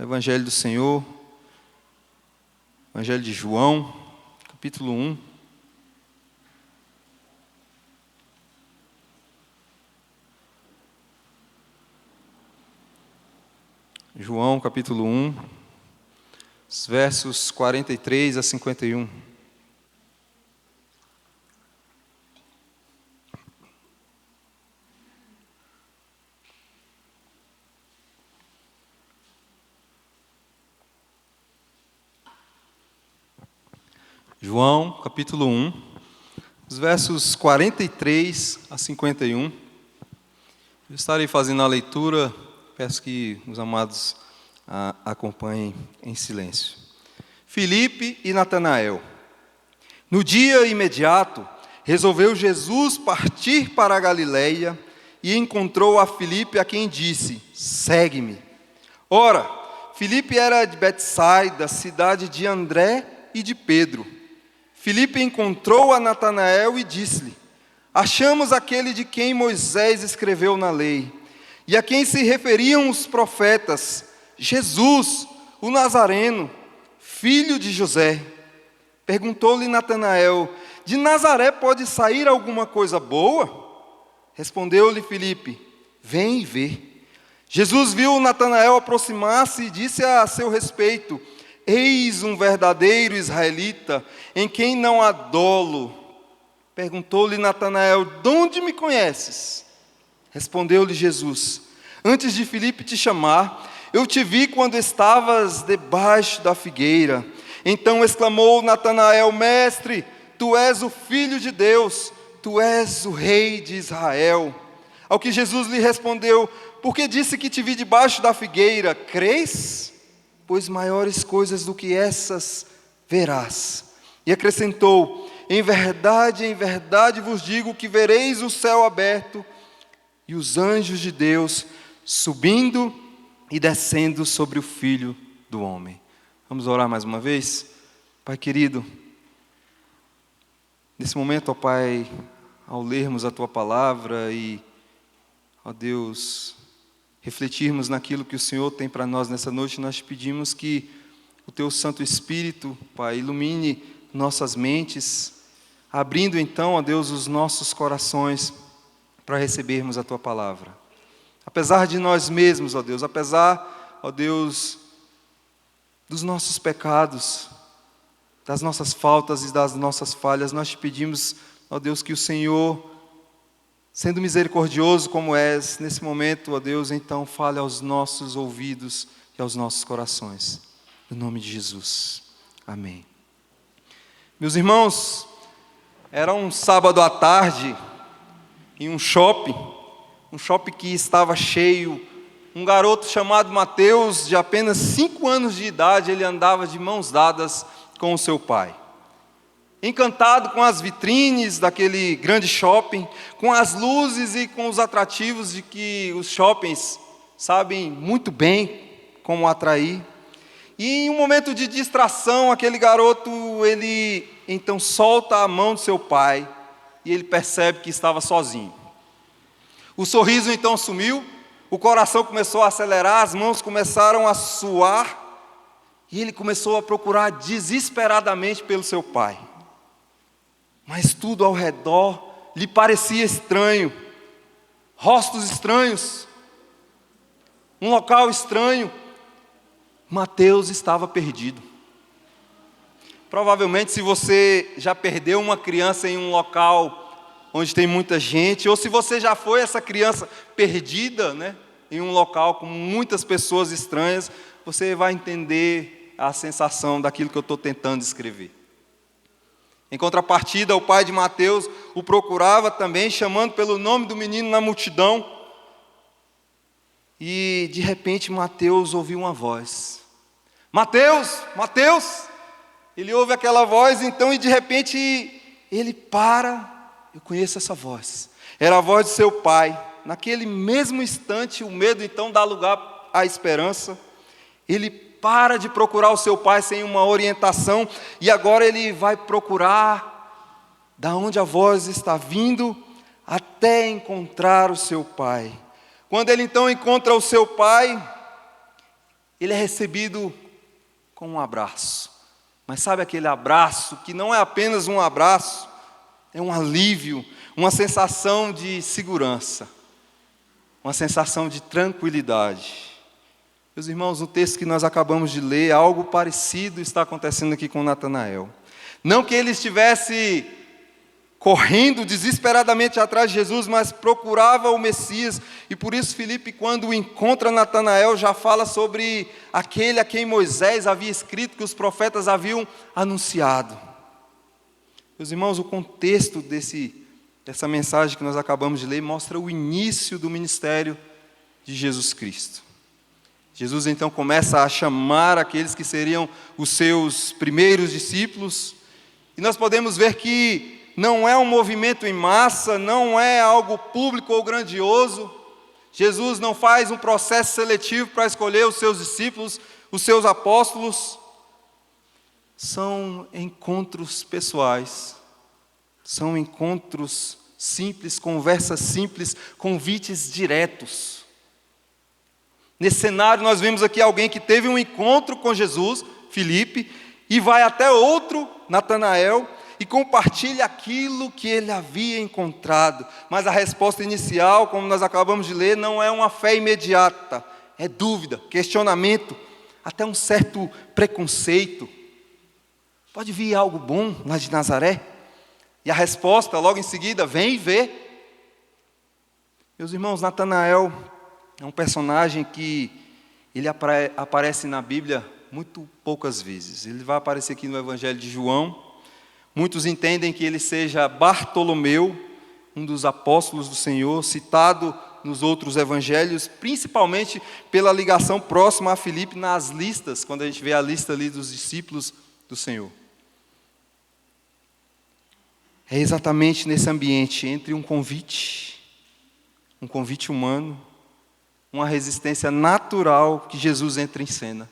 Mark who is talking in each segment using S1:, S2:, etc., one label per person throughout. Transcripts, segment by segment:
S1: Evangelho do Senhor, Evangelho de João, capítulo 1. João, capítulo 1, os versos 43 a 51. João, capítulo 1, os versos 43 a 51. Eu estarei fazendo a leitura, peço que os amados acompanhem em silêncio. Filipe e Natanael. No dia imediato, resolveu Jesus partir para a Galileia e encontrou a Filipe, a quem disse: segue-me. Ora, Filipe era de Betsaida, cidade de André e de Pedro. Filipe encontrou a Natanael e disse-lhe: achamos aquele de quem Moisés escreveu na lei, e a quem se referiam os profetas, Jesus, o Nazareno, filho de José. Perguntou-lhe Natanael: de Nazaré pode sair alguma coisa boa? Respondeu-lhe Filipe: vem e vê. Jesus viu Natanael aproximar-se e disse a seu respeito: eis um verdadeiro israelita, em quem não há dolo. Perguntou-lhe Natanael: de onde me conheces? Respondeu-lhe Jesus: antes de Filipe te chamar, eu te vi quando estavas debaixo da figueira. Então exclamou Natanael: mestre, tu és o Filho de Deus, tu és o Rei de Israel. Ao que Jesus lhe respondeu: porque disse que te vi debaixo da figueira, crês? Pois maiores coisas do que essas verás. E acrescentou: em verdade vos digo que vereis o céu aberto e os anjos de Deus subindo e descendo sobre o Filho do Homem. Vamos orar mais uma vez? Pai querido, nesse momento, ó Pai, ao lermos a Tua Palavra e, ó Deus, refletirmos naquilo que o Senhor tem para nós nessa noite, nós te pedimos que o Teu Santo Espírito, Pai, ilumine nossas mentes, abrindo então, ó Deus, os nossos corações para recebermos a Tua Palavra. Apesar de nós mesmos, ó Deus, apesar, ó Deus, dos nossos pecados, das nossas faltas e das nossas falhas, nós te pedimos, ó Deus, que o Senhor, sendo misericordioso como és, nesse momento, ó Deus, então fale aos nossos ouvidos e aos nossos corações. No nome de Jesus. Amém. Meus irmãos, era um sábado à tarde, em um shopping que estava cheio. Um garoto chamado Mateus, de apenas 5 anos de idade, ele andava de mãos dadas com o seu pai. Encantado com as vitrines daquele grande shopping, com as luzes e com os atrativos de que os shoppings sabem muito bem como atrair. E em um momento de distração, aquele garoto, ele então solta a mão do seu pai e ele percebe que estava sozinho. O sorriso então sumiu, o coração começou a acelerar, as mãos começaram a suar e ele começou a procurar desesperadamente pelo seu pai. Mas tudo ao redor lhe parecia estranho, rostos estranhos, um local estranho. Mateus estava perdido. Provavelmente, se você já perdeu uma criança em um local onde tem muita gente, ou se você já foi essa criança perdida, né, em um local com muitas pessoas estranhas, você vai entender a sensação daquilo que eu estou tentando descrever. Em contrapartida, o pai de Mateus o procurava também, chamando pelo nome do menino na multidão. E, de repente, Mateus ouviu uma voz. Mateus, Mateus! Ele ouve aquela voz, então, e de repente, ele para. Eu conheço essa voz. Era a voz de seu pai. Naquele mesmo instante, o medo, então, dá lugar à esperança. Ele para de procurar o seu pai sem uma orientação, e agora ele vai procurar da onde a voz está vindo, até encontrar o seu pai. Quando ele então encontra o seu pai, ele é recebido com um abraço. Mas sabe aquele abraço que não é apenas um abraço, é um alívio, uma sensação de segurança, uma sensação de tranquilidade. Meus irmãos, no texto que nós acabamos de ler, algo parecido está acontecendo aqui com Natanael. Não que ele estivesse correndo desesperadamente atrás de Jesus, mas procurava o Messias. E por isso Filipe, quando encontra Natanael, já fala sobre aquele a quem Moisés havia escrito, que os profetas haviam anunciado. Meus irmãos, o contexto dessa mensagem que nós acabamos de ler mostra o início do ministério de Jesus Cristo. Jesus então começa a chamar aqueles que seriam os seus primeiros discípulos, e nós podemos ver que não é um movimento em massa, não é algo público ou grandioso. Jesus não faz um processo seletivo para escolher os seus discípulos, os seus apóstolos. São encontros pessoais, são encontros simples, conversas simples, convites diretos. Nesse cenário nós vemos aqui alguém que teve um encontro com Jesus, Filipe, e vai até outro, Natanael, e compartilha aquilo que ele havia encontrado. Mas a resposta inicial, como nós acabamos de ler, não é uma fé imediata, é dúvida, questionamento, até um certo preconceito. Pode vir algo bom lá de Nazaré? E a resposta, logo em seguida, vem e vê. Meus irmãos, Natanael é um personagem que ele aparece na Bíblia muito poucas vezes. Ele vai aparecer aqui no Evangelho de João. Muitos entendem que ele seja Bartolomeu, um dos apóstolos do Senhor, citado nos outros evangelhos, principalmente pela ligação próxima a Filipe nas listas, quando a gente vê a lista ali dos discípulos do Senhor. É exatamente nesse ambiente, entre um convite humano, uma resistência natural, que Jesus entra em cena.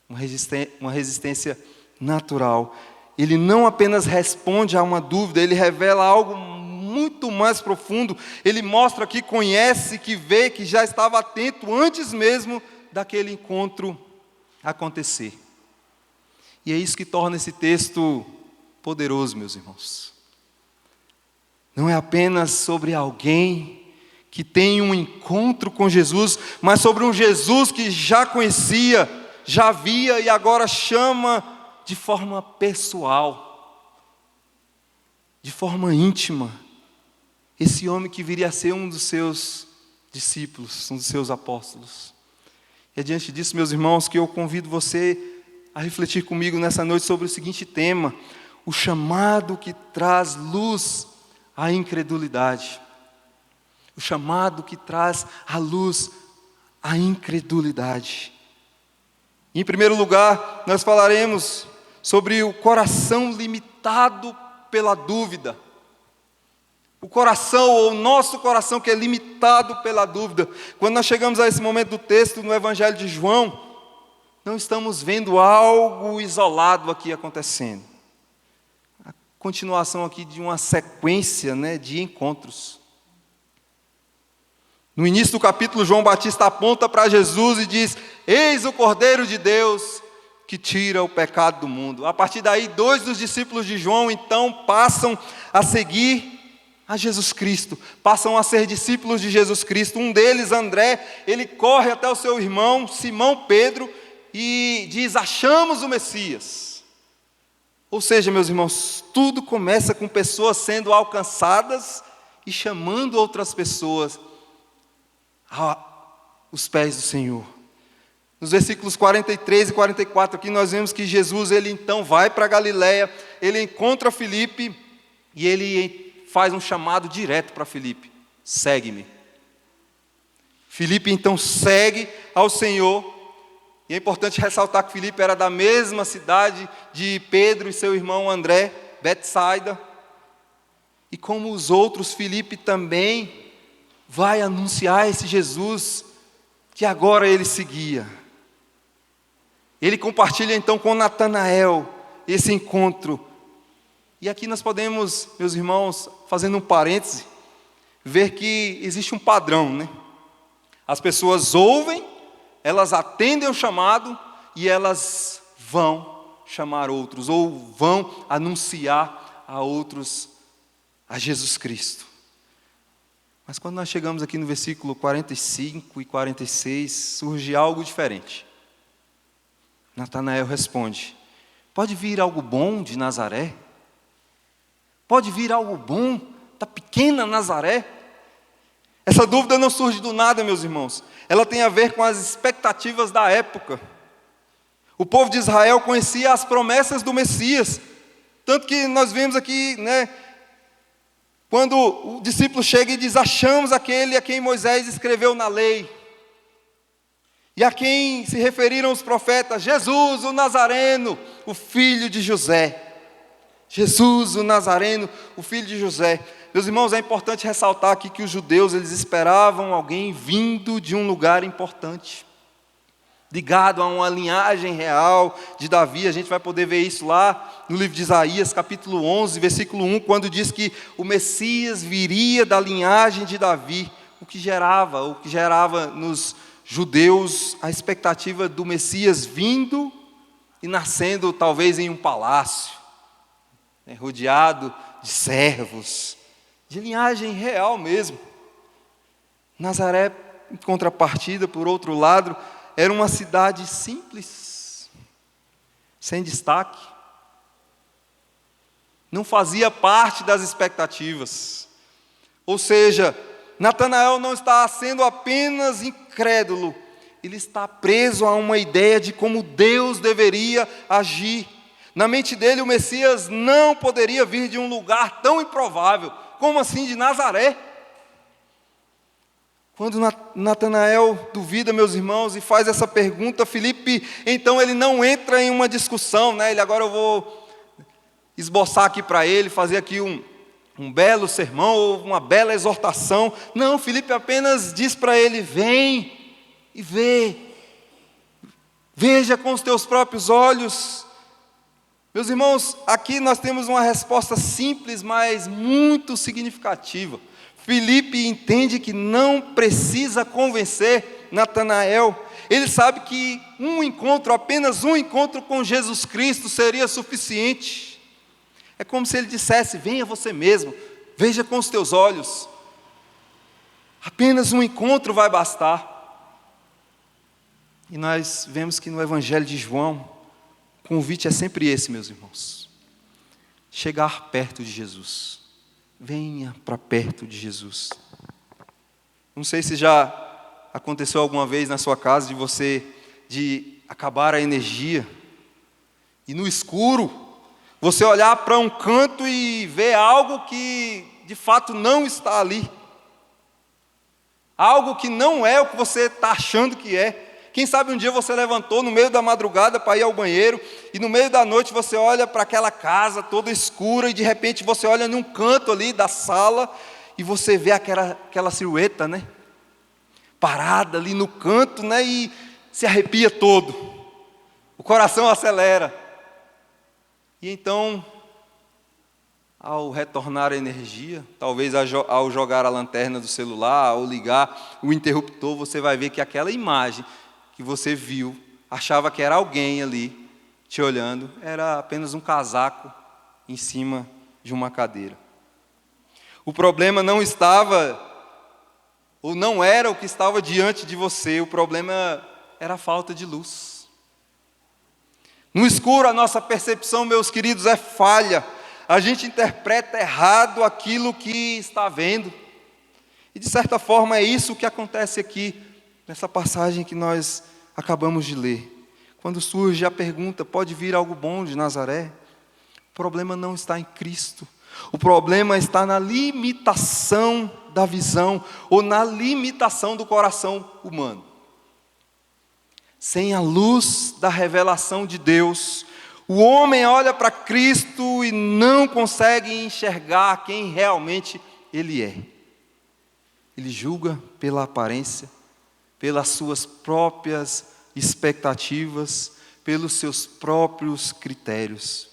S1: Uma resistência natural. Ele não apenas responde a uma dúvida, ele revela algo muito mais profundo. Ele mostra que conhece, que vê, que já estava atento antes mesmo daquele encontro acontecer. E é isso que torna esse texto poderoso, meus irmãos. Não é apenas sobre alguém que tem um encontro com Jesus, mas sobre um Jesus que já conhecia, já via e agora chama de forma pessoal, de forma íntima, esse homem que viria a ser um dos seus discípulos, um dos seus apóstolos. E é diante disso, meus irmãos, que eu convido você a refletir comigo nessa noite sobre o seguinte tema: o chamado que traz luz à incredulidade. O chamado que traz à luz à incredulidade. Em primeiro lugar, nós falaremos sobre o coração limitado pela dúvida. O coração, ou o nosso coração, que é limitado pela dúvida. Quando nós chegamos a esse momento do texto no Evangelho de João, não estamos vendo algo isolado aqui acontecendo. A continuação aqui de uma sequência, de encontros. No início do capítulo, João Batista aponta para Jesus e diz: eis o Cordeiro de Deus que tira o pecado do mundo. A partir daí, 2 dos discípulos de João, então, passam a seguir a Jesus Cristo, passam a ser discípulos de Jesus Cristo. Um deles, André, ele corre até o seu irmão, Simão Pedro, e diz: achamos o Messias. Ou seja, meus irmãos, tudo começa com pessoas sendo alcançadas e chamando outras pessoas aos pés do Senhor. Nos versículos 43 e 44 aqui nós vemos que Jesus, ele então vai para Galiléia, ele encontra Filipe e ele faz um chamado direto para Filipe: segue-me. Filipe então segue ao Senhor, e é importante ressaltar que Filipe era da mesma cidade de Pedro e seu irmão André, Betsaida, e como os outros, Filipe também vai anunciar esse Jesus que agora ele seguia. Ele compartilha então com Natanael esse encontro. E aqui nós podemos, meus irmãos, fazendo um parêntese, ver que existe um padrão, As pessoas ouvem, elas atendem o chamado e elas vão chamar outros, ou vão anunciar a outros a Jesus Cristo. Mas quando nós chegamos aqui no versículo 45 e 46, surge algo diferente. Natanael responde: pode vir algo bom de Nazaré? Pode vir algo bom da pequena Nazaré? Essa dúvida não surge do nada, meus irmãos. Ela tem a ver com as expectativas da época. O povo de Israel conhecia as promessas do Messias. Tanto que nós vemos aqui, quando o discípulo chega e diz: achamos aquele a quem Moisés escreveu na lei. E a quem se referiram os profetas: Jesus, o Nazareno, o filho de José. Jesus, o Nazareno, o filho de José. Meus irmãos, é importante ressaltar aqui que os judeus, eles esperavam alguém vindo de um lugar importante, ligado a uma linhagem real de Davi. A gente vai poder ver isso lá no livro de Isaías, capítulo 11, versículo 1, quando diz que o Messias viria da linhagem de Davi, o que gerava nos judeus a expectativa do Messias vindo e nascendo talvez em um palácio, rodeado de servos, de linhagem real mesmo. Nazaré, em contrapartida, por outro lado, era uma cidade simples, sem destaque, não fazia parte das expectativas. Ou seja, Natanael não está sendo apenas incrédulo, ele está preso a uma ideia de como Deus deveria agir. Na mente dele, o Messias não poderia vir de um lugar tão improvável. Como assim, de Nazaré? Quando Natanael duvida, meus irmãos, e faz essa pergunta, Filipe, então ele não entra em uma discussão, agora eu vou esboçar aqui para ele, fazer aqui um belo sermão, ou uma bela exortação. Não, Filipe apenas diz para ele: vem e vê, veja com os teus próprios olhos. Meus irmãos, aqui nós temos uma resposta simples, mas muito significativa. Filipe entende que não precisa convencer Natanael. Ele sabe que apenas um encontro com Jesus Cristo seria suficiente. É como se ele dissesse: venha você mesmo, veja com os teus olhos. Apenas um encontro vai bastar. E nós vemos que no Evangelho de João, o convite é sempre esse, meus irmãos: chegar perto de Jesus. Venha para perto de Jesus. Não sei se já aconteceu alguma vez na sua casa de acabar a energia e no escuro você olhar para um canto e ver algo que de fato não está ali, algo que não é o que você está achando que é. Quem sabe um dia você levantou no meio da madrugada para ir ao banheiro, e no meio da noite você olha para aquela casa toda escura, e de repente você olha num canto ali da sala, e você vê aquela silhueta, parada ali no canto, e se arrepia todo, o coração acelera. E então, ao retornar a energia, talvez ao jogar a lanterna do celular, ou ligar o interruptor, você vai ver que aquela imagem que você viu, achava que era alguém ali te olhando, era apenas um casaco em cima de uma cadeira. O problema não estava, ou não era o que estava diante de você, o problema era a falta de luz. No escuro, a nossa percepção, meus queridos, é falha. A gente interpreta errado aquilo que está vendo. E de certa forma é isso que acontece aqui, nessa passagem que nós acabamos de ler. Quando surge a pergunta: pode vir algo bom de Nazaré? O problema não está em Cristo. O problema está na limitação da visão, ou na limitação do coração humano. Sem a luz da revelação de Deus, o homem olha para Cristo e não consegue enxergar quem realmente Ele é. Ele julga pela aparência, pelas suas próprias expectativas, pelos seus próprios critérios.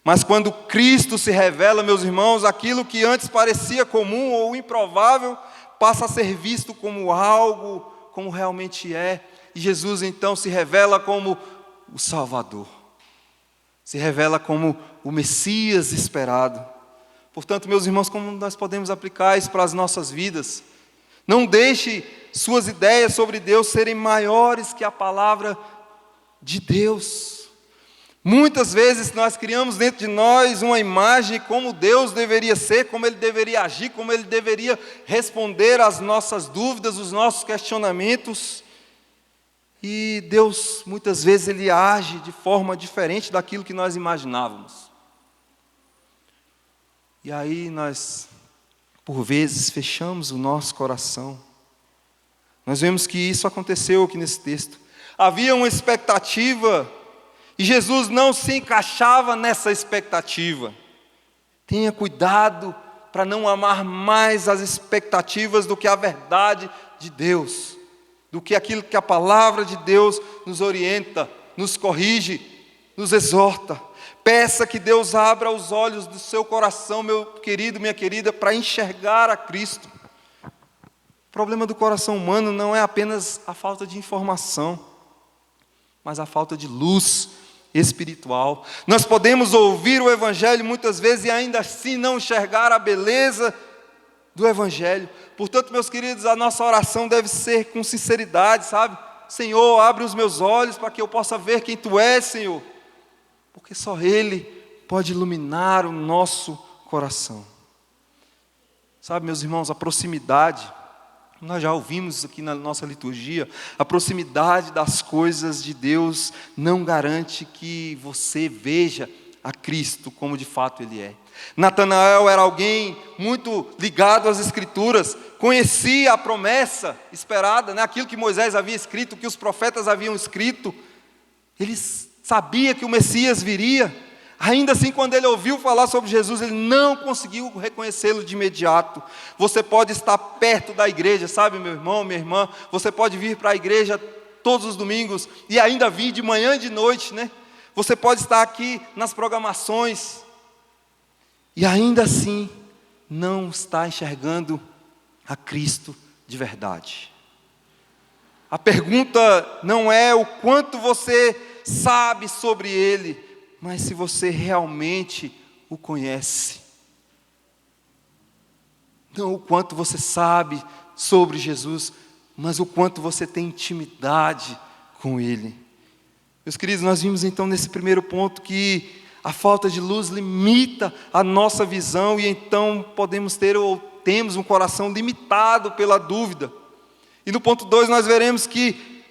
S1: Mas quando Cristo se revela, meus irmãos, aquilo que antes parecia comum ou improvável, passa a ser visto como algo, como realmente é. E Jesus então se revela como o Salvador. Se revela como o Messias esperado. Portanto, meus irmãos, como nós podemos aplicar isso para as nossas vidas? Não deixe suas ideias sobre Deus serem maiores que a palavra de Deus. Muitas vezes nós criamos dentro de nós uma imagem de como Deus deveria ser, como Ele deveria agir, como Ele deveria responder às nossas dúvidas, os nossos questionamentos. E Deus, muitas vezes, Ele age de forma diferente daquilo que nós imaginávamos. E aí nós, por vezes, fechamos o nosso coração. Nós vemos que isso aconteceu aqui nesse texto. Havia uma expectativa e Jesus não se encaixava nessa expectativa. Tenha cuidado para não amar mais as expectativas do que a verdade de Deus, do que aquilo que a palavra de Deus nos orienta, nos corrige, nos exorta. Peça que Deus abra os olhos do seu coração, meu querido, minha querida, para enxergar a Cristo. O problema do coração humano não é apenas a falta de informação, mas a falta de luz espiritual. Nós podemos ouvir o Evangelho muitas vezes e ainda assim não enxergar a beleza do Evangelho. Portanto, meus queridos, a nossa oração deve ser com sinceridade, sabe? Senhor, abre os meus olhos para que eu possa ver quem Tu és, Senhor. Porque só Ele pode iluminar o nosso coração. Sabe, meus irmãos, a proximidade, nós já ouvimos isso aqui na nossa liturgia, a proximidade das coisas de Deus não garante que você veja a Cristo como de fato Ele é. Natanael era alguém muito ligado às Escrituras, conhecia a promessa esperada, né? Aquilo que Moisés havia escrito, que os profetas haviam escrito. Ele sabia que o Messias viria. Ainda assim, quando ele ouviu falar sobre Jesus, ele não conseguiu reconhecê-lo de imediato. Você pode estar perto da igreja, sabe, meu irmão, minha irmã? Você pode vir para a igreja todos os domingos e ainda vir de manhã e de noite, né? Você pode estar aqui nas programações e ainda assim não está enxergando a Cristo de verdade. A pergunta não é o quanto você sabe sobre Ele, mas se você realmente o conhece. Não o quanto você sabe sobre Jesus, mas o quanto você tem intimidade com Ele. Meus queridos, nós vimos então nesse primeiro ponto que a falta de luz limita a nossa visão e então podemos ter ou temos um coração limitado pela dúvida. E no ponto 2 nós veremos que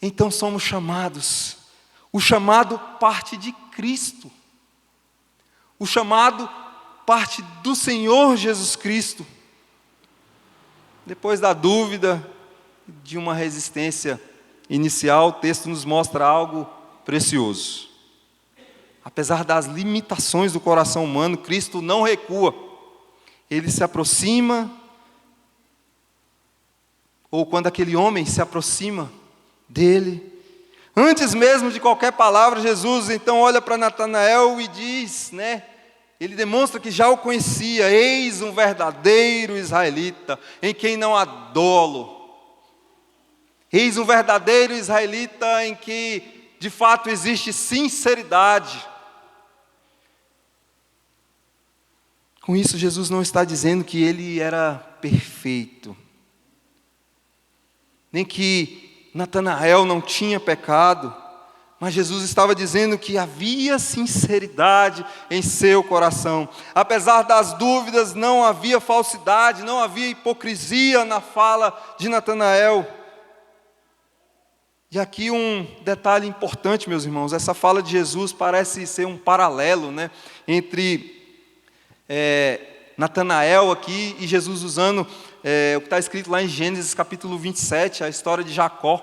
S1: então somos chamados. O chamado parte de Cristo. O chamado parte do Senhor Jesus Cristo. Depois da dúvida, de uma resistência inicial, o texto nos mostra algo precioso. Apesar das limitações do coração humano, Cristo não recua. Ele se aproxima, ou quando aquele homem se aproxima dele, antes mesmo de qualquer palavra, Jesus então olha para Natanael e diz, né? Ele demonstra que já o conhecia. Eis um verdadeiro israelita, em quem não há dolo. Eis um verdadeiro israelita em que de fato existe sinceridade. Com isso, Jesus não está dizendo que ele era perfeito, nem que Natanael não tinha pecado, mas Jesus estava dizendo que havia sinceridade em seu coração. Apesar das dúvidas, não havia falsidade, não havia hipocrisia na fala de Natanael. E aqui um detalhe importante, meus irmãos, essa fala de Jesus parece ser um paralelo, né, entre Natanael aqui e Jesus usando o que está escrito lá em Gênesis capítulo 27, a história de Jacó.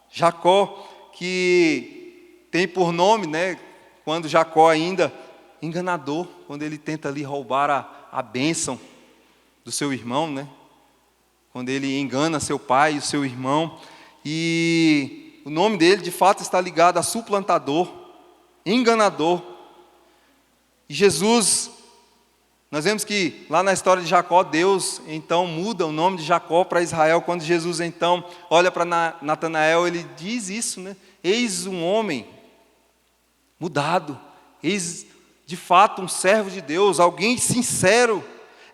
S1: Jacó que tem por nome, né, quando Jacó ainda enganador, quando ele tenta ali roubar a bênção do seu irmão, né, quando ele engana seu pai e o seu irmão, e o nome dele de fato está ligado a suplantador, enganador. E Jesus Nós vemos que lá na história de Jacó, Deus então muda o nome de Jacó para Israel. Quando Jesus então olha para Natanael, ele diz isso, né? Eis um homem mudado, eis de fato um servo de Deus, alguém sincero.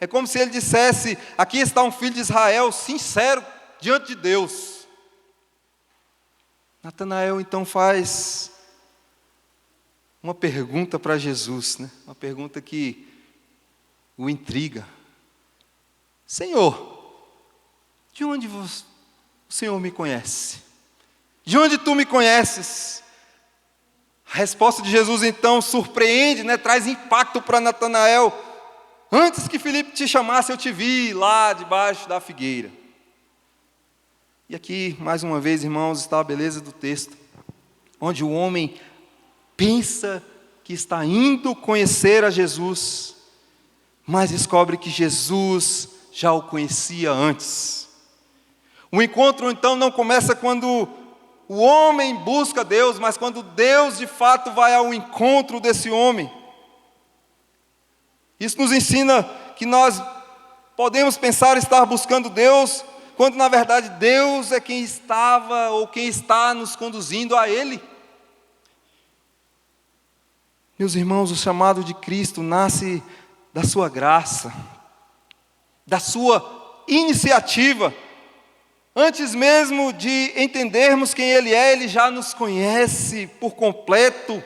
S1: É como se ele dissesse: aqui está um filho de Israel sincero diante de Deus. Natanael então faz uma pergunta para Jesus, né? Uma pergunta que o intriga: Senhor, de onde o Senhor me conhece? De onde tu me conheces? A resposta de Jesus então surpreende, né? Traz impacto para Natanael. Antes que Filipe te chamasse, eu te vi lá debaixo da figueira. E aqui, mais uma vez, irmãos, está a beleza do texto, onde o homem pensa que está indo conhecer a Jesus, mas descobre que Jesus já o conhecia antes. O encontro então não começa quando o homem busca Deus, mas quando Deus de fato vai ao encontro desse homem. Isso nos ensina que nós podemos pensar estar buscando Deus, quando na verdade Deus é quem estava ou quem está nos conduzindo a Ele. Meus irmãos, o chamado de Cristo nasce da sua graça, da sua iniciativa. Antes mesmo de entendermos quem Ele é, Ele já nos conhece por completo.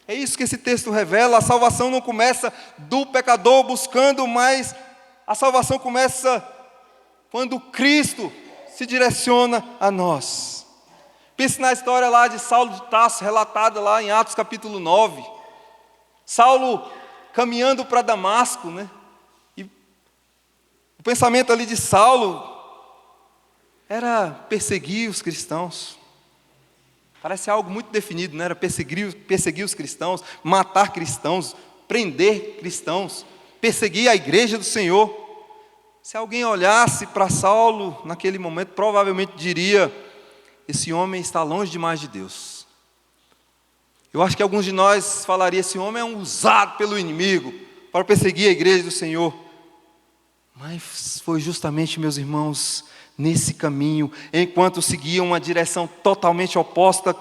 S1: É isso que esse texto revela. A salvação não começa do pecador buscando, mas a salvação começa quando Cristo se direciona a nós. Pense na história lá de Saulo de Tarso, relatada lá em Atos capítulo 9. Saulo caminhando para Damasco, né? E o pensamento ali de Saulo era perseguir os cristãos. Parece algo muito definido, né? Era perseguir os cristãos, matar cristãos, prender cristãos, perseguir a igreja do Senhor. Se alguém olhasse para Saulo naquele momento, provavelmente diria: esse homem está longe demais de Deus. Eu acho que alguns de nós falariam: esse homem é um usado pelo inimigo para perseguir a igreja do Senhor. Mas foi justamente, meus irmãos, nesse caminho, enquanto seguia uma direção totalmente oposta,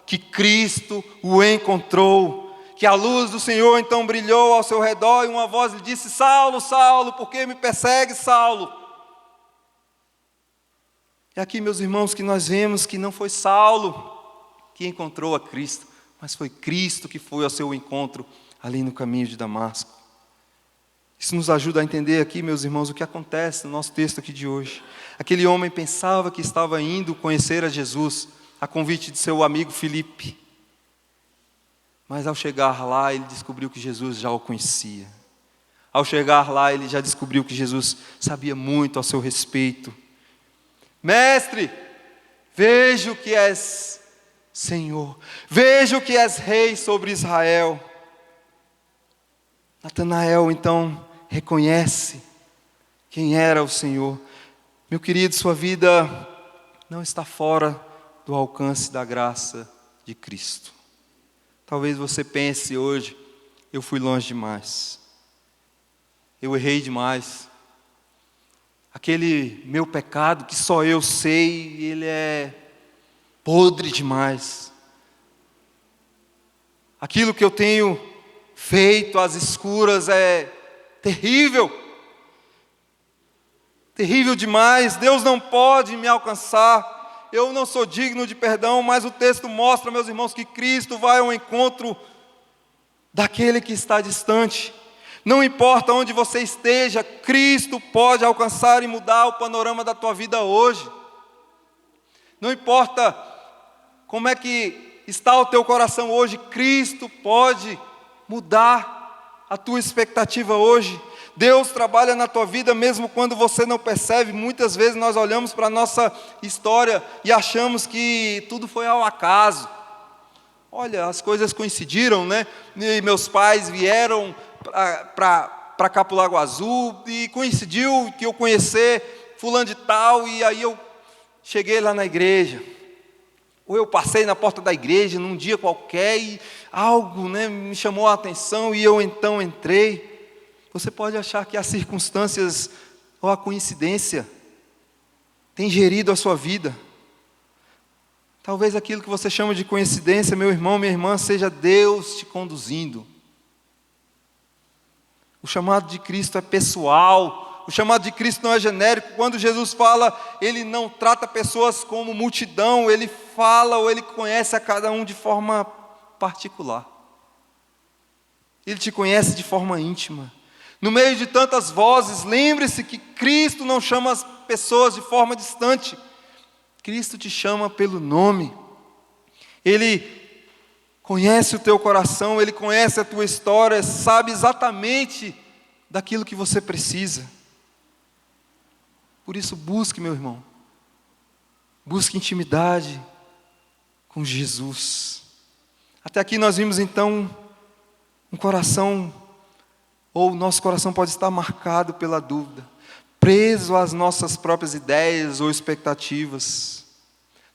S1: que Cristo o encontrou, que a luz do Senhor então brilhou ao seu redor, e uma voz lhe disse: Saulo, Saulo, por que me persegue, Saulo? É aqui, meus irmãos, que nós vemos que não foi Saulo que encontrou a Cristo, mas foi Cristo que foi ao seu encontro ali no caminho de Damasco. Isso nos ajuda a entender aqui, meus irmãos, o que acontece no nosso texto aqui de hoje. Aquele homem pensava que estava indo conhecer a Jesus, a convite de seu amigo Filipe. Mas ao chegar lá, ele descobriu que Jesus já o conhecia. Ao chegar lá, ele já descobriu que Jesus sabia muito a seu respeito. Mestre, vejo que és Senhor, vejo que és Rei sobre Israel. Natanael então reconhece quem era o Senhor. Meu querido, sua vida não está fora do alcance da graça de Cristo. Talvez você pense hoje: eu fui longe demais, eu errei demais. Aquele meu pecado que só eu sei, ele é podre demais. Aquilo que eu tenho feito às escuras é terrível. Terrível demais, Deus não pode me alcançar, eu não sou digno de perdão. Mas o texto mostra, meus irmãos, que Cristo vai ao encontro daquele que está distante. Não importa onde você esteja, Cristo pode alcançar e mudar o panorama da tua vida hoje. Não importa como é que está o teu coração hoje, Cristo pode mudar a tua expectativa hoje. Deus trabalha na tua vida mesmo quando você não percebe. Muitas vezes nós olhamos para a nossa história e achamos que tudo foi ao acaso. Olha, as coisas coincidiram, né? E meus pais vieram para cá para o Lago Azul e coincidiu que eu conhecer fulano de tal, e aí eu cheguei lá na igreja. Ou eu passei na porta da igreja num dia qualquer e algo, né, me chamou a atenção e eu então entrei. Você pode achar que as circunstâncias ou a coincidência tem gerido a sua vida. Talvez aquilo que você chama de coincidência, meu irmão, minha irmã, seja Deus te conduzindo. O chamado de Cristo é pessoal. O chamado de Cristo não é genérico. Quando Jesus fala, Ele não trata pessoas como multidão. Ele fala ou Ele conhece a cada um de forma particular. Ele te conhece de forma íntima. No meio de tantas vozes, lembre-se que Cristo não chama as pessoas de forma distante. Cristo te chama pelo nome. Ele conhece o teu coração, Ele conhece a tua história, sabe exatamente daquilo que você precisa. Por isso, busque, meu irmão. Busque intimidade com Jesus. Até aqui nós vimos então um coração, ou o nosso coração pode estar marcado pela dúvida, preso às nossas próprias ideias ou expectativas.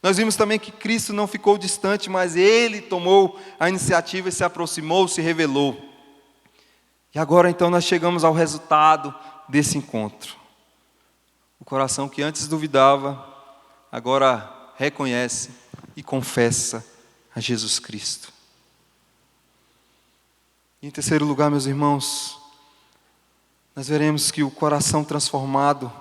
S1: Nós vimos também que Cristo não ficou distante, mas Ele tomou a iniciativa e se aproximou, se revelou. E agora então nós chegamos ao resultado desse encontro. O coração que antes duvidava, agora reconhece e confessa a Jesus Cristo. E em terceiro lugar, meus irmãos, nós veremos que o coração transformado,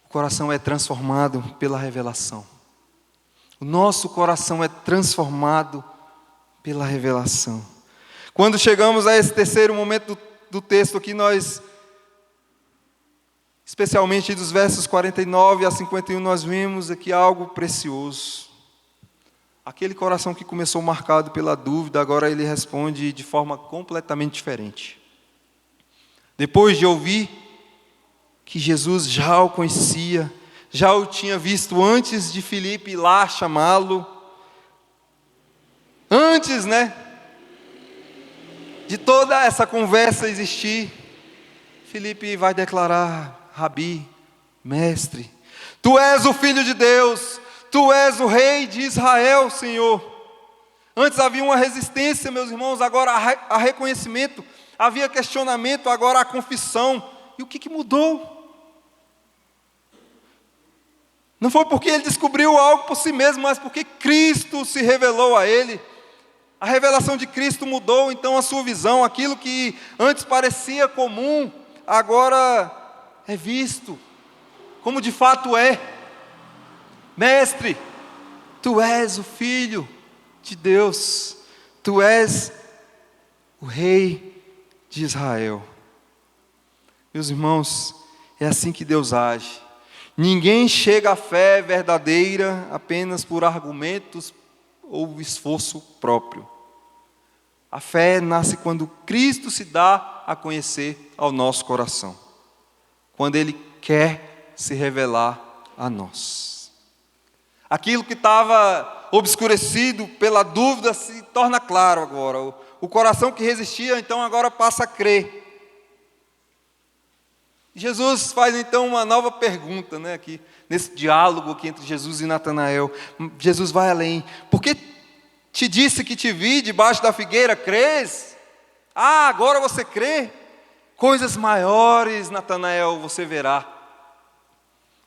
S1: o coração é transformado pela revelação. O nosso coração é transformado pela revelação. Quando chegamos a esse terceiro momento do texto aqui, nós, especialmente dos versos 49 a 51, nós vimos aqui algo precioso. Aquele coração que começou marcado pela dúvida, agora ele responde de forma completamente diferente. Depois de ouvir que Jesus já o conhecia, já o tinha visto antes de Filipe ir lá chamá-lo, antes, de toda essa conversa existir, Filipe vai declarar: Rabi, mestre, tu és o Filho de Deus, tu és o Rei de Israel, Senhor. Antes havia uma resistência, meus irmãos, agora há reconhecimento, havia questionamento, agora há confissão. E o que mudou? Não foi porque ele descobriu algo por si mesmo, mas porque Cristo se revelou a ele. A revelação de Cristo mudou então a sua visão. Aquilo que antes parecia comum, agora é visto como de fato é. Mestre, tu és o Filho de Deus, tu és o Rei de Israel. Meus irmãos, é assim que Deus age. Ninguém chega à fé verdadeira apenas por argumentos ou esforço próprio. A fé nasce quando Cristo se dá a conhecer ao nosso coração, quando Ele quer se revelar a nós. Aquilo que estava obscurecido pela dúvida se torna claro agora. O coração que resistia, então, agora passa a crer. Jesus faz, então, uma nova pergunta, aqui, nesse diálogo aqui entre Jesus e Natanael. Jesus vai além. Por que te disse que te vi debaixo da figueira, crês? Agora você crê? Coisas maiores, Natanael, você verá.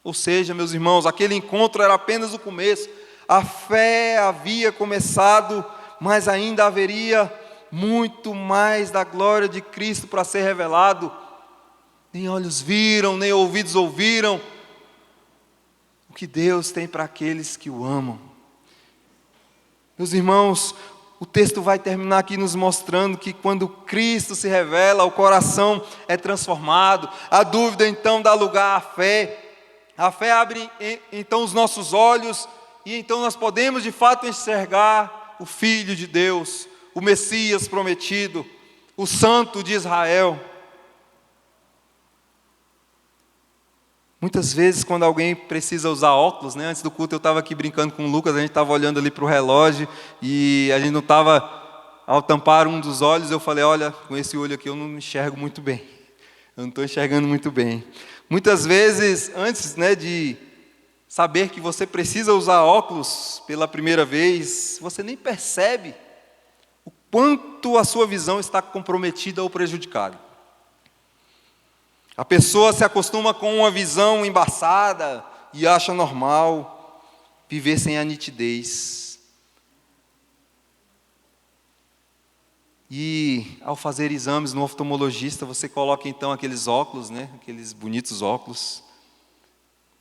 S1: Ou seja, meus irmãos, aquele encontro era apenas o começo. A fé havia começado, mas ainda haveria muito mais da glória de Cristo para ser revelado. Nem olhos viram, nem ouvidos ouviram o que Deus tem para aqueles que o amam. Meus irmãos, o texto vai terminar aqui nos mostrando que quando Cristo se revela, o coração é transformado, a dúvida então dá lugar à fé. A fé abre então os nossos olhos e então nós podemos de fato enxergar o Filho de Deus, o Messias prometido, o Santo de Israel. Muitas vezes quando alguém precisa usar óculos, antes do culto eu estava aqui brincando com o Lucas, a gente estava olhando ali para o relógio e a gente não estava, ao tampar um dos olhos, eu falei, olha, com esse olho aqui eu não enxergo muito bem, eu não estou enxergando muito bem. Muitas vezes, antes de saber que você precisa usar óculos pela primeira vez, você nem percebe o quanto a sua visão está comprometida ou prejudicada. A pessoa se acostuma com uma visão embaçada e acha normal viver sem a nitidez. E ao fazer exames no oftalmologista, você coloca então aqueles óculos, né? Aqueles bonitos óculos.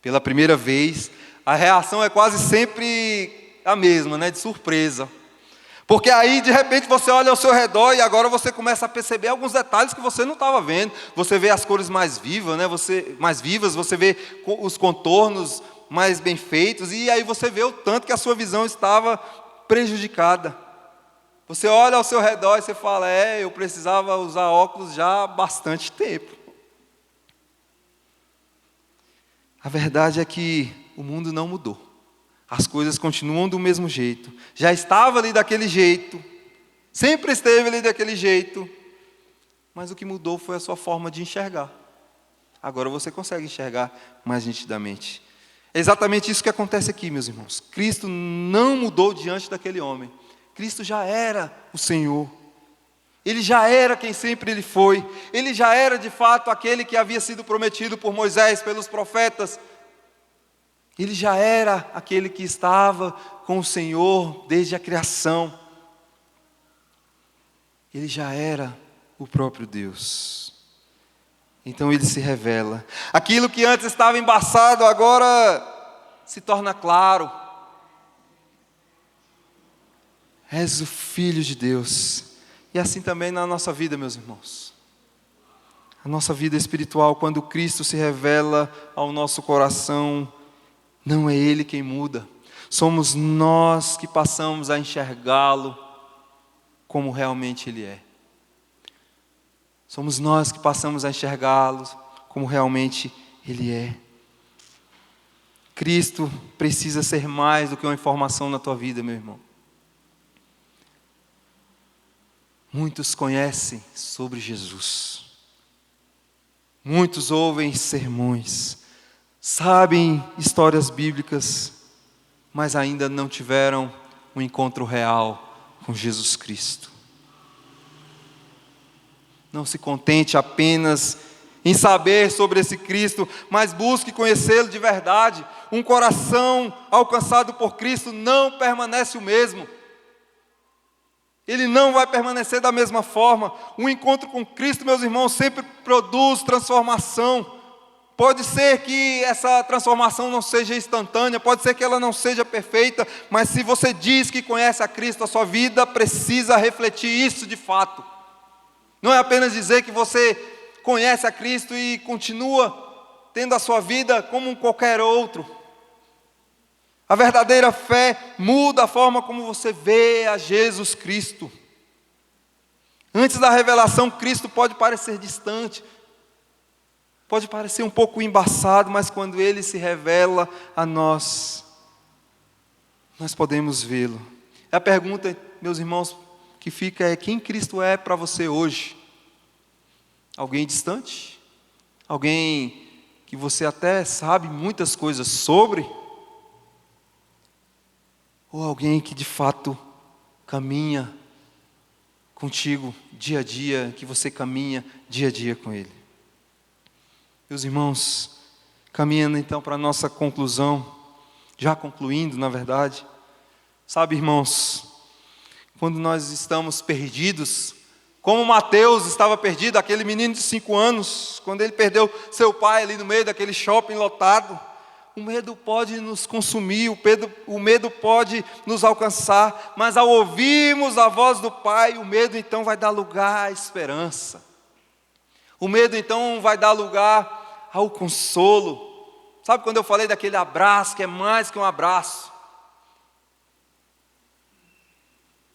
S1: Pela primeira vez, a reação é quase sempre a mesma, né? De surpresa. Porque aí, de repente, você olha ao seu redor e agora você começa a perceber alguns detalhes que você não estava vendo. Você vê as cores mais vivas, né? Você vê os contornos mais bem feitos, e aí você vê o tanto que a sua visão estava prejudicada. Você olha ao seu redor e você fala, eu precisava usar óculos já há bastante tempo. A verdade é que o mundo não mudou. As coisas continuam do mesmo jeito. Já estava ali daquele jeito. Sempre esteve ali daquele jeito. Mas o que mudou foi a sua forma de enxergar. Agora você consegue enxergar mais nitidamente. É exatamente isso que acontece aqui, meus irmãos. Cristo não mudou diante daquele homem. Cristo já era o Senhor. Ele já era quem sempre Ele foi. Ele já era de fato aquele que havia sido prometido por Moisés, pelos profetas. Ele já era aquele que estava com o Senhor desde a criação. Ele já era o próprio Deus. Então Ele se revela. Aquilo que antes estava embaçado, agora se torna claro. És o Filho de Deus. E assim também na nossa vida, meus irmãos. A nossa vida espiritual, quando Cristo se revela ao nosso coração, não é Ele quem muda. Somos nós que passamos a enxergá-lo como realmente Ele é. Somos nós que passamos a enxergá-lo como realmente Ele é. Cristo precisa ser mais do que uma informação na tua vida, meu irmão. Muitos conhecem sobre Jesus. Muitos ouvem sermões. Sabem histórias bíblicas, mas ainda não tiveram um encontro real com Jesus Cristo. Não se contente apenas em saber sobre esse Cristo, mas busque conhecê-lo de verdade. Um coração alcançado por Cristo não permanece o mesmo. Ele não vai permanecer da mesma forma. Um encontro com Cristo, meus irmãos, sempre produz transformação. Pode ser que essa transformação não seja instantânea, pode ser que ela não seja perfeita, mas se você diz que conhece a Cristo, a sua vida precisa refletir isso de fato. Não é apenas dizer que você conhece a Cristo e continua tendo a sua vida como um qualquer outro. A verdadeira fé muda a forma como você vê a Jesus Cristo. Antes da revelação, Cristo pode parecer distante, pode parecer um pouco embaçado, mas quando Ele se revela a nós, nós podemos vê-lo. A pergunta, meus irmãos, que fica é: quem Cristo é para você hoje? Alguém distante? Alguém que você até sabe muitas coisas sobre? Ou alguém que de fato caminha contigo dia a dia, que você caminha dia a dia com Ele? Meus irmãos, caminhando então para a nossa conclusão, já concluindo na verdade. Sabe, irmãos, quando nós estamos perdidos, como Mateus estava perdido, aquele menino de 5 anos, quando ele perdeu seu pai ali no meio daquele shopping lotado, o medo pode nos consumir, o medo pode nos alcançar, mas ao ouvirmos a voz do Pai, o medo então vai dar lugar à esperança. O medo então vai dar lugar ao consolo. Sabe quando eu falei daquele abraço, que é mais que um abraço?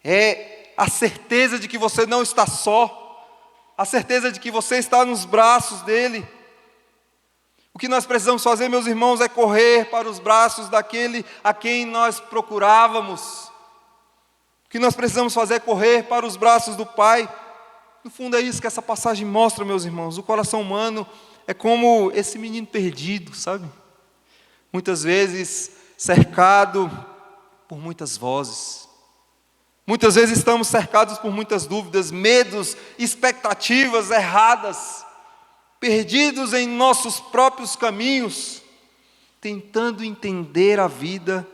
S1: É a certeza de que você não está só, a certeza de que você está nos braços dEle. O que nós precisamos fazer, meus irmãos, é correr para os braços daquele a quem nós procurávamos. O que nós precisamos fazer é correr para os braços do Pai. No fundo é isso que essa passagem mostra, meus irmãos. O coração humano é como esse menino perdido, sabe? Muitas vezes cercado por muitas vozes. Muitas vezes estamos cercados por muitas dúvidas, medos, expectativas erradas, perdidos em nossos próprios caminhos, tentando entender a vida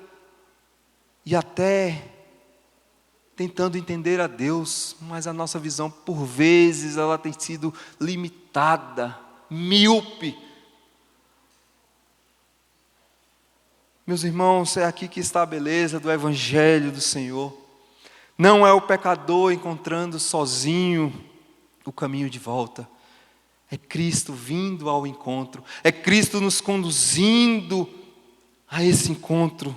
S1: e até tentando entender a Deus, mas a nossa visão, por vezes, ela tem sido limitada, míope. Meus irmãos, é aqui que está a beleza do Evangelho do Senhor. Não é o pecador encontrando sozinho o caminho de volta. É Cristo vindo ao encontro. É Cristo nos conduzindo a esse encontro.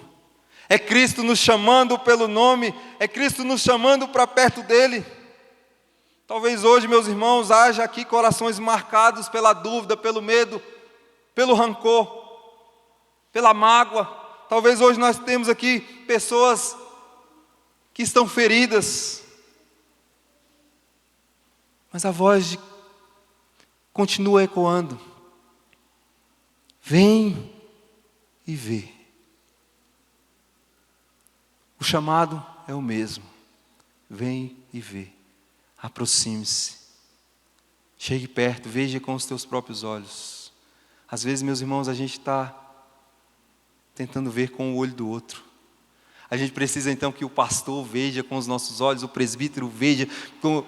S1: É Cristo nos chamando pelo nome. É Cristo nos chamando para perto dEle. Talvez hoje, meus irmãos, haja aqui corações marcados pela dúvida, pelo medo, pelo rancor, pela mágoa. Talvez hoje nós temos aqui pessoas que estão feridas. Mas a voz continua ecoando. Vem e vê. O chamado é o mesmo. Vem e vê. Aproxime-se. Chegue perto, veja com os teus próprios olhos. Às vezes, meus irmãos, a gente está tentando ver com o olho do outro. A gente precisa então que o pastor veja com os nossos olhos, o presbítero veja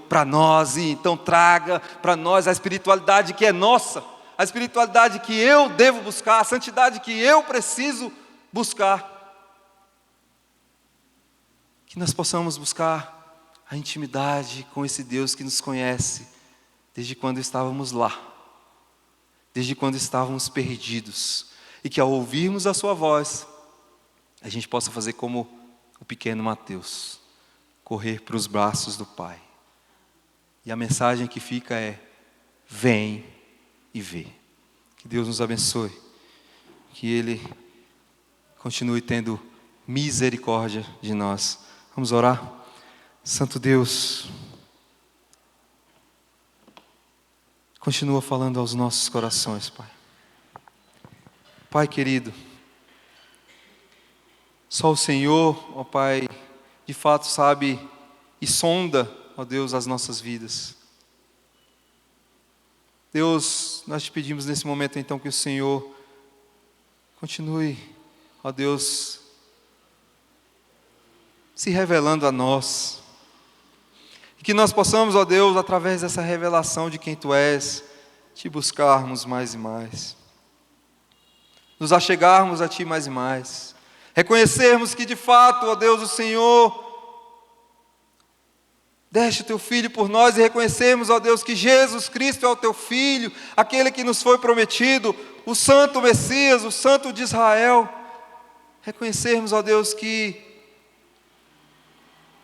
S1: para nós, e então traga para nós a espiritualidade que é nossa, a espiritualidade que eu devo buscar, a santidade que eu preciso buscar. Que nós possamos buscar a intimidade com esse Deus que nos conhece desde quando estávamos lá, desde quando estávamos perdidos, e que ao ouvirmos a sua voz, a gente possa fazer como o pequeno Mateus, correr para os braços do Pai. E a mensagem que fica é: vem e vê. Que Deus nos abençoe, que Ele continue tendo misericórdia de nós. Vamos orar? Santo Deus, continua falando aos nossos corações, Pai. Pai querido, só o Senhor, ó Pai, de fato sabe e sonda, ó Deus, as nossas vidas. Deus, nós te pedimos nesse momento então que o Senhor continue, ó Deus, se revelando a nós. E que nós possamos, ó Deus, através dessa revelação de quem Tu és, Te buscarmos mais e mais. Nos achegarmos a Ti mais e mais. Reconhecermos que de fato, ó Deus, o Senhor deste o Teu Filho por nós, e reconhecermos, ó Deus, que Jesus Cristo é o Teu Filho, aquele que nos foi prometido, o Santo Messias, o Santo de Israel. Reconhecermos, ó Deus, que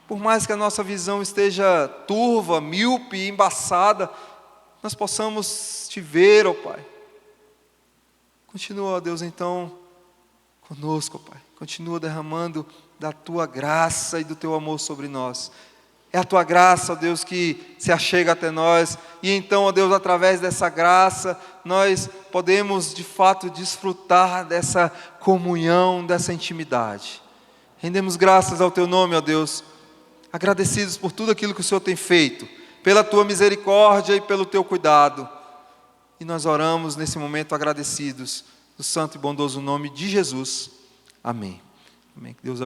S1: por mais que a nossa visão esteja turva, míope, embaçada, nós possamos Te ver, ó Pai. Continua, ó Deus, então, conosco, ó Pai. Continua derramando da Tua graça e do Teu amor sobre nós. É a Tua graça, ó Deus, que se achega até nós. E então, ó Deus, através dessa graça, nós podemos, de fato, desfrutar dessa comunhão, dessa intimidade. Rendemos graças ao Teu nome, ó Deus, agradecidos por tudo aquilo que o Senhor tem feito, pela Tua misericórdia e pelo Teu cuidado. E nós oramos nesse momento agradecidos, no santo e bondoso nome de Jesus. Amém. Amém. Que Deus